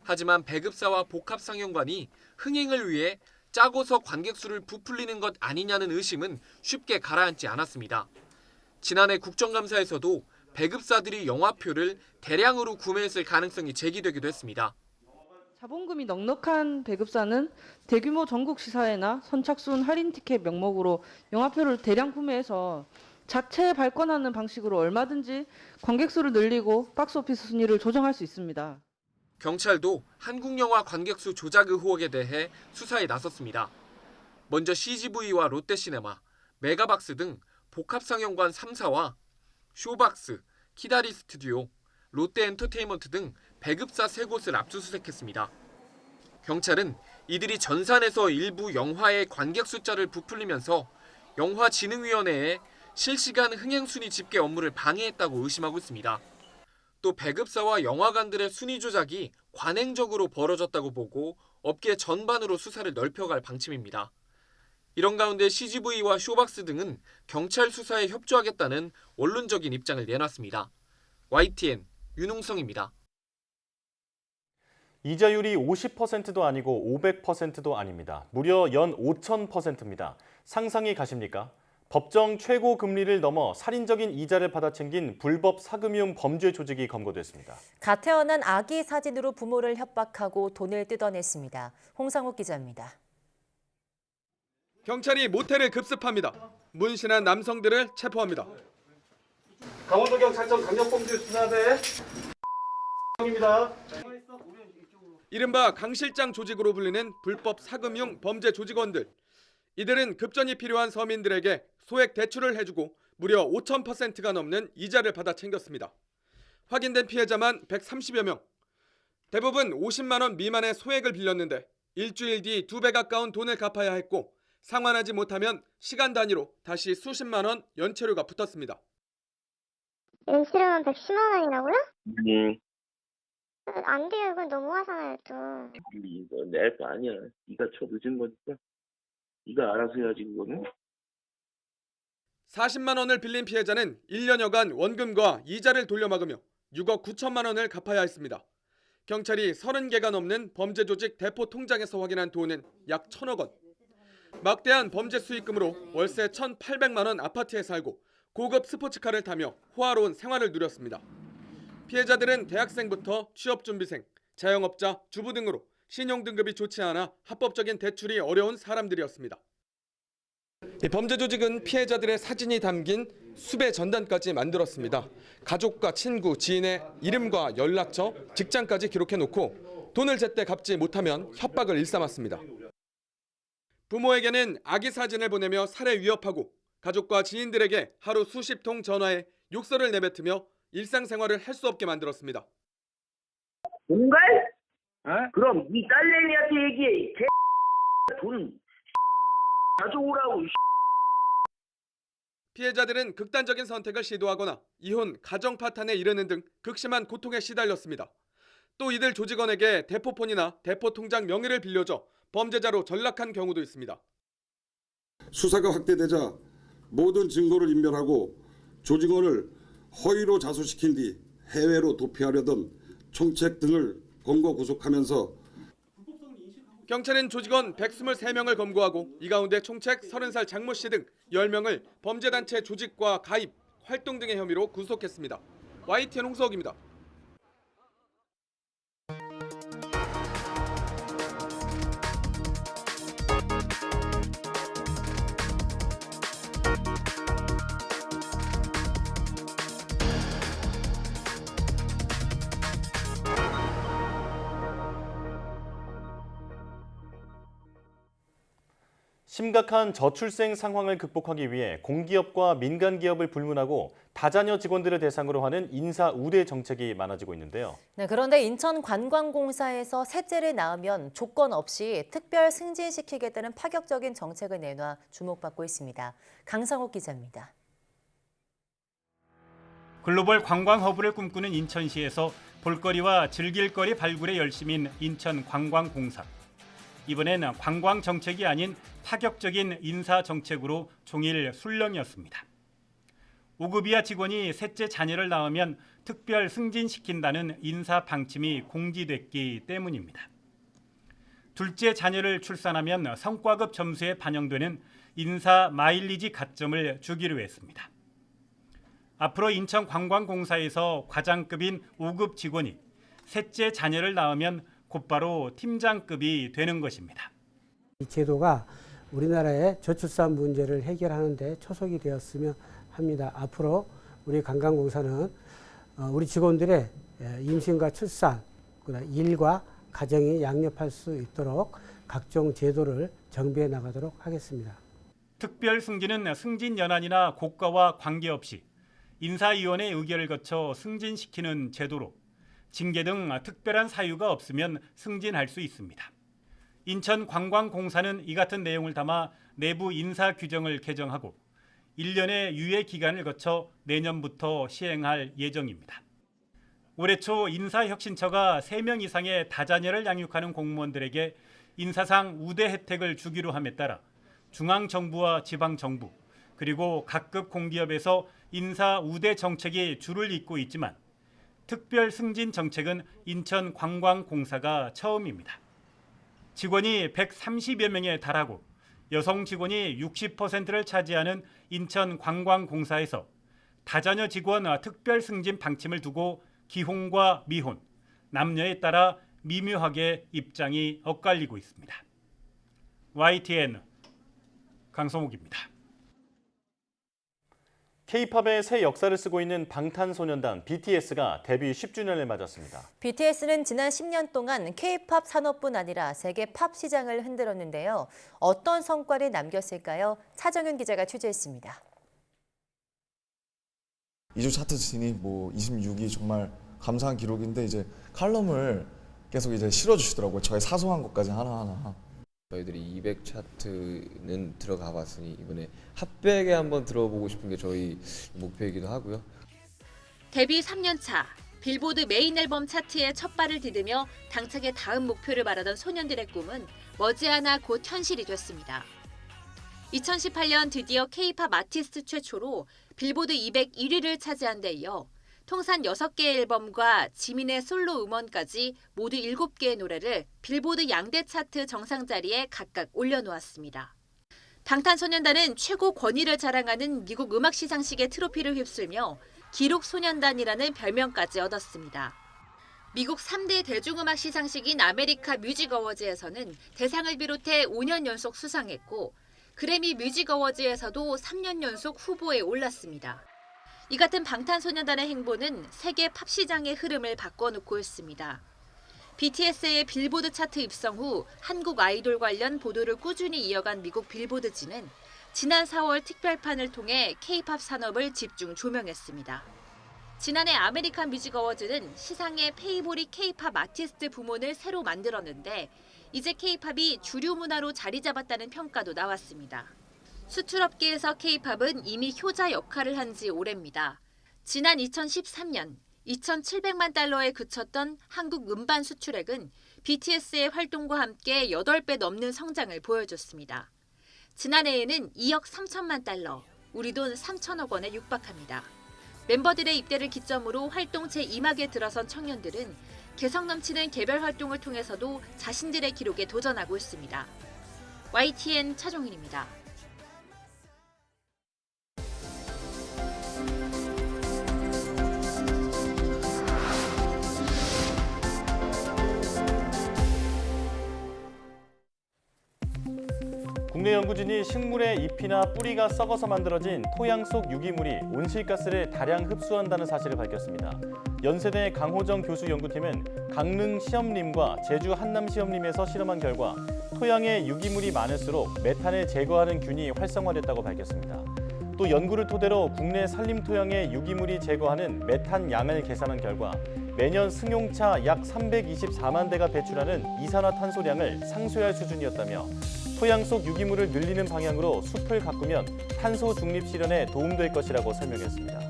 하지만 배급사와 복합상영관이 흥행을 위해 짜고서 관객수를 부풀리는 것 아니냐는 의심은 쉽게 가라앉지 않았습니다. 지난해 국정감사에서도 배급사들이 영화표를 대량으로 구매했을 가능성이 제기되기도 했습니다. 자본금이 넉넉한 배급사는 대규모 전국 시사회나 선착순 할인 티켓 명목으로 영화표를 대량 구매해서 자체 발권하는 방식으로 얼마든지 관객수를 늘리고 박스오피스 순위를 조정할 수 있습니다. 경찰도 한국영화 관객수 조작 의혹에 대해 수사에 나섰습니다. 먼저 CGV와 롯데시네마, 메가박스 등 복합상영관 3사와 쇼박스, 키다리 스튜디오, 롯데엔터테인먼트 등 배급사 3곳을 압수수색했습니다. 경찰은 이들이 전산에서 일부 영화의 관객 숫자를 부풀리면서 영화진흥위원회에 실시간 흥행순위 집계 업무를 방해했다고 의심하고 있습니다. 또 배급사와 영화관들의 순위 조작이 관행적으로 벌어졌다고 보고 업계 전반으로 수사를 넓혀갈 방침입니다. 이런 가운데 CGV와 쇼박스 등은 경찰 수사에 협조하겠다는 원론적인 입장을 내놨습니다. YTN 윤웅성입니다. 이자율이 50%도 아니고 500%도 아닙니다. 무려 연 5,000%입니다. 상상이 가십니까? 법정 최고 금리를 넘어 살인적인 이자를 받아챙긴 불법 사금융 범죄 조직이 검거됐습니다. 갓 태어난 아기 사진으로 부모를 협박하고 돈을 뜯어냈습니다. 홍상욱 기자입니다. 경찰이 모텔을 급습합니다. 문신한 남성들을 체포합니다. 강원도경찰청 강력범죄수사대 입니다. 이른바 강실장 조직으로 불리는 불법 사금융 범죄 조직원들. 이들은 급전이 필요한 서민들에게 소액 대출을 해주고 무려 5,000%가 넘는 이자를 받아 챙겼습니다. 확인된 피해자만 130여 명. 대부분 50만 원 미만의 소액을 빌렸는데 일주일 뒤 2배 가까운 돈을 갚아야 했고 상환하지 못하면 시간 단위로 다시 수십만 원 연체료가 붙었습니다. 연체료는 110만 원이라고요? 네. 안 돼요. 이건 너무 하잖아요, 또. 이거 낼 거 아니야. 네가 쳐 늦은 거니까. 네가 알아서 해야지 그거는. 40만 원을 빌린 피해자는 1년여간 원금과 이자를 돌려막으며 6억 9천만 원을 갚아야 했습니다. 경찰이 30개가 넘는 범죄 조직 대포 통장에서 확인한 돈은 약 1,000억 원. 막대한 범죄 수익금으로 월세 1,800만 원 아파트에 살고 고급 스포츠카를 타며 호화로운 생활을 누렸습니다. 피해자들은 대학생부터 취업준비생, 자영업자, 주부 등으로 신용등급이 좋지 않아 합법적인 대출이 어려운 사람들이었습니다. 이 범죄 조직은 피해자들의 사진이 담긴 수배 전단까지 만들었습니다. 가족과 친구, 지인의 이름과 연락처, 직장까지 기록해놓고 돈을 제때 갚지 못하면 협박을 일삼았습니다. 부모에게는 아기 사진을 보내며 살해 위협하고 가족과 지인들에게 하루 수십 통 전화해 욕설을 내뱉으며 일상생활을 할 수 없게 만들었습니다. 뭔가? 그럼 네 딸내미한테 얘기해. 돈 가져오라고. 피해자들은 극단적인 선택을 시도하거나 이혼, 가정 파탄에 이르는 등 극심한 고통에 시달렸습니다. 또 이들 조직원에게 대포폰이나 대포통장 명의를 빌려줘 범죄자로 전락한 경우도 있습니다. 수사가 확대되자 모든 증거를 인멸하고 조직원을 허위로 자수시킨 뒤 해외로 도피하려던 총책 등을 검거 구속하면서 경찰은 조직원 123명을 검거하고 이 가운데 총책 30살 장모 씨 등 10명을 범죄단체 조직과 가입, 활동 등의 혐의로 구속했습니다. YTN 홍석입니다. 심각한 저출생 상황을 극복하기 위해 공기업과 민간기업을 불문하고 다자녀 직원들을 대상으로 하는 인사 우대 정책이 많아지고 있는데요. 네, 그런데 인천관광공사에서 셋째를 낳으면 조건 없이 특별 승진시키겠다는 파격적인 정책을 내놔 주목받고 있습니다. 강상욱 기자입니다. 글로벌 관광 허브를 꿈꾸는 인천시에서 볼거리와 즐길거리 발굴에 열심인 인천관광공사. 이번엔 관광 정책이 아닌 파격적인 인사 정책으로 종일 술렁이었습니다. 5급 이하 직원이 셋째 자녀를 낳으면 특별 승진시킨다는 인사 방침이 공지됐기 때문입니다. 둘째 자녀를 출산하면 성과급 점수에 반영되는 인사 마일리지 가점을 주기로 했습니다. 앞으로 인천관광공사에서 과장급인 5급 직원이 셋째 자녀를 낳으면 곧바로 팀장급이 되는 것입니다. 이 제도가 우리나라의 저출산 문제를 해결하는 데 초석이 되었으면 합니다. 앞으로 우리 관광공사는 우리 직원들의 임신과 출산, 일과 가정이 양립할 수 있도록 각종 제도를 정비해 나가도록 하겠습니다. 특별 승진은 승진 연한이나 고과와 관계없이 인사위원회 의결을 거쳐 승진시키는 제도로 징계 등 특별한 사유가 없으면 승진할 수 있습니다. 인천관광공사는 이 같은 내용을 담아 내부 인사 규정을 개정하고 1년의 유예 기간을 거쳐 내년부터 시행할 예정입니다. 올해 초 인사혁신처가 3명 이상의 다자녀를 양육하는 공무원들에게 인사상 우대 혜택을 주기로 함에 따라 중앙정부와 지방정부 그리고 각급 공기업에서 인사 우대 정책이 줄을 잇고 있지만 특별 승진 정책은 인천관광공사가 처음입니다. 직원이 130여 명에 달하고 여성 직원이 60%를 차지하는 인천관광공사에서 다자녀 직원 특별 승진 방침을 두고 기혼과 미혼, 남녀에 따라 미묘하게 입장이 엇갈리고 있습니다. YTN 강성욱입니다. K-팝의 새 역사를 쓰고 있는 방탄소년단 BTS가 데뷔 10주년을 맞았습니다. BTS는 지난 10년 동안 K-팝 산업뿐 아니라 세계 팝 시장을 흔들었는데요. 어떤 성과를 남겼을까요? 차정윤 기자가 취재했습니다. 2주 차트 진입 26위 정말 감사한 기록인데 이제 칼럼을 계속 이제 실어주시더라고요. 저의 사소한 것까지 하나하나. 저희들이 200 차트는 들어가 봤으니 이번에 핫백에 한번 들어보고 싶은 게 저희 목표이기도 하고요. 데뷔 3년 차, 빌보드 메인 앨범 차트에 첫 발을 디디며 당착의 다음 목표를 말하던 소년들의 꿈은 머지않아 곧 현실이 됐습니다. 2018년 드디어 K-팝 아티스트 최초로 빌보드 200 1위를 차지한 데 이어 통산 6개의 앨범과 지민의 솔로 음원까지 모두 7개의 노래를 빌보드 양대 차트 정상 자리에 각각 올려놓았습니다. 방탄소년단은 최고 권위를 자랑하는 미국 음악 시상식의 트로피를 휩쓸며 기록소년단이라는 별명까지 얻었습니다. 미국 3대 대중음악 시상식인 아메리카 뮤직 어워즈에서는 대상을 비롯해 5년 연속 수상했고 그래미 뮤직 어워즈에서도 3년 연속 후보에 올랐습니다. 이 같은 방탄소년단의 행보는 세계 팝 시장의 흐름을 바꿔놓고 있습니다. BTS의 빌보드 차트 입성 후 한국 아이돌 관련 보도를 꾸준히 이어간 미국 빌보드지는 지난 4월 특별판을 통해 K-팝 산업을 집중 조명했습니다. 지난해 아메리칸 뮤직 어워즈는 시상의 페이보릿 K-팝 아티스트 부문을 새로 만들었는데 이제 K-팝이 주류 문화로 자리 잡았다는 평가도 나왔습니다. 수출업계에서 K-팝은 이미 효자 역할을 한 지 오래입니다. 지난 2013년 2,700만 달러에 그쳤던 한국 음반 수출액은 BTS의 활동과 함께 8배 넘는 성장을 보여줬습니다. 지난해에는 2억 3천만 달러, 우리 돈 3천억 원에 육박합니다. 멤버들의 입대를 기점으로 활동 제2막에 들어선 청년들은 개성 넘치는 개별 활동을 통해서도 자신들의 기록에 도전하고 있습니다. YTN 차종일입니다. 국내 연구진이 식물의 잎이나 뿌리가 썩어서 만들어진 토양 속 유기물이 온실가스를 다량 흡수한다는 사실을 밝혔습니다. 연세대 강호정 교수 연구팀은 강릉 시험림과 제주 한남 시험림에서 실험한 결과 토양에 유기물이 많을수록 메탄을 제거하는 균이 활성화됐다고 밝혔습니다. 또 연구를 토대로 국내 산림 토양의 유기물이 제거하는 메탄 양을 계산한 결과 매년 승용차 약 324만 대가 배출하는 이산화탄소량을 상쇄할 수준이었다며 토양 속 유기물을 늘리는 방향으로 숲을 가꾸면 탄소 중립 실현에 도움될 것이라고 설명했습니다.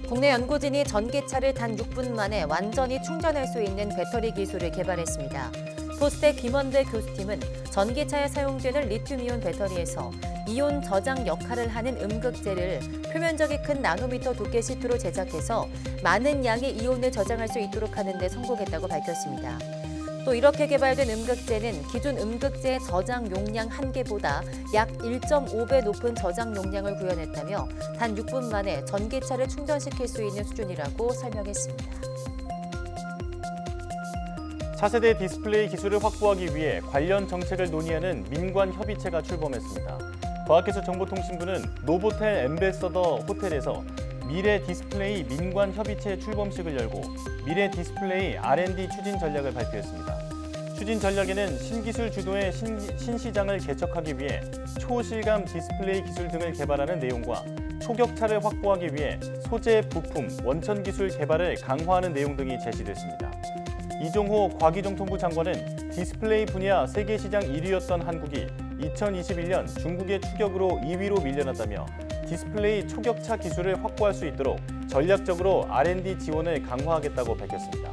국내 연구진이 전기차를 단 6분 만에 완전히 충전할 수 있는 배터리 기술을 개발했습니다. 포스텍 김원대 교수팀은 전기차에 사용되는 리튬이온 배터리에서 이온 저장 역할을 하는 음극재를 표면적이 큰 나노미터 두께 시트로 제작해서 많은 양의 이온을 저장할 수 있도록 하는 데 성공했다고 밝혔습니다. 또 이렇게 개발된 음극재는 기존 음극재의 저장 용량 1개보다 약 1.5배 높은 저장 용량을 구현했다며 단 6분 만에 전기차를 충전시킬 수 있는 수준이라고 설명했습니다. 차세대 디스플레이 기술을 확보하기 위해 관련 정책을 논의하는 민관협의체가 출범했습니다. 과학기술정보통신부는 노보텔 엠베서더 호텔에서 미래 디스플레이 민관협의체 출범식을 열고 미래 디스플레이 R&D 추진 전략을 발표했습니다. 추진 전략에는 신기술 주도의 신시장을 개척하기 위해 초실감 디스플레이 기술 등을 개발하는 내용과 초격차를 확보하기 위해 소재, 부품, 원천 기술 개발을 강화하는 내용 등이 제시됐습니다. 이종호 과기정통부 장관은 디스플레이 분야 세계 시장 1위였던 한국이 2021년 중국의 추격으로 2위로 밀려났다며 디스플레이 초격차 기술을 확보할 수 있도록 전략적으로 R&D 지원을 강화하겠다고 밝혔습니다.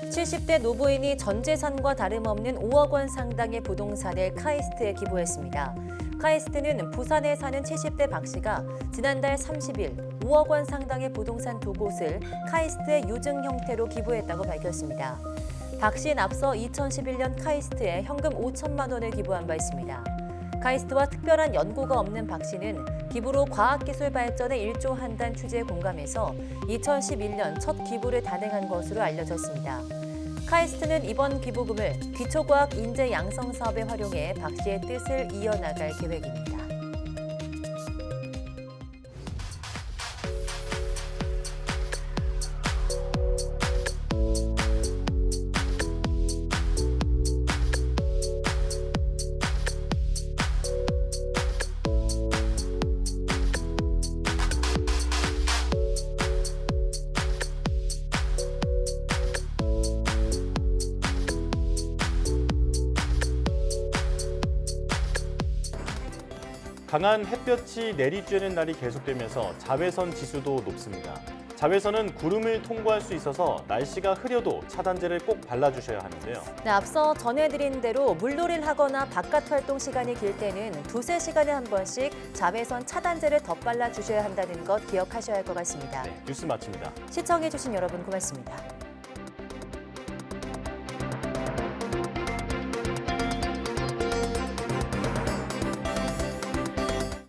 70대 노부인이 전 재산과 다름없는 5억 원 상당의 부동산을 카이스트에 기부했습니다. 카이스트는 부산에 사는 70대 박 씨가 지난달 30일 5억 원 상당의 부동산 2곳을 카이스트에 유증 형태로 기부했다고 밝혔습니다. 박 씨는 앞서 2011년 카이스트에 현금 5천만 원을 기부한 바 있습니다. 카이스트와 특별한 연고가 없는 박 씨는 기부로 과학기술 발전에 일조한다는 취지에 공감해서 2011년 첫 기부를 단행한 것으로 알려졌습니다. 카이스트는 이번 기부금을 기초과학 인재 양성 사업에 활용해 박 씨의 뜻을 이어나갈 계획입니다. 강한 햇볕이 내리쬐는 날이 계속되면서 자외선 지수도 높습니다. 자외선은 구름을 통과할 수 있어서 날씨가 흐려도 차단제를 꼭 발라주셔야 하는데요. 네, 앞서 전해드린 대로 물놀이를 하거나 바깥 활동 시간이 길 때는 2~3시간에 한 번씩 자외선 차단제를 덧발라 주셔야 한다는 것 기억하셔야 할 것 같습니다. 네, 뉴스 마칩니다. 시청해주신 여러분 고맙습니다.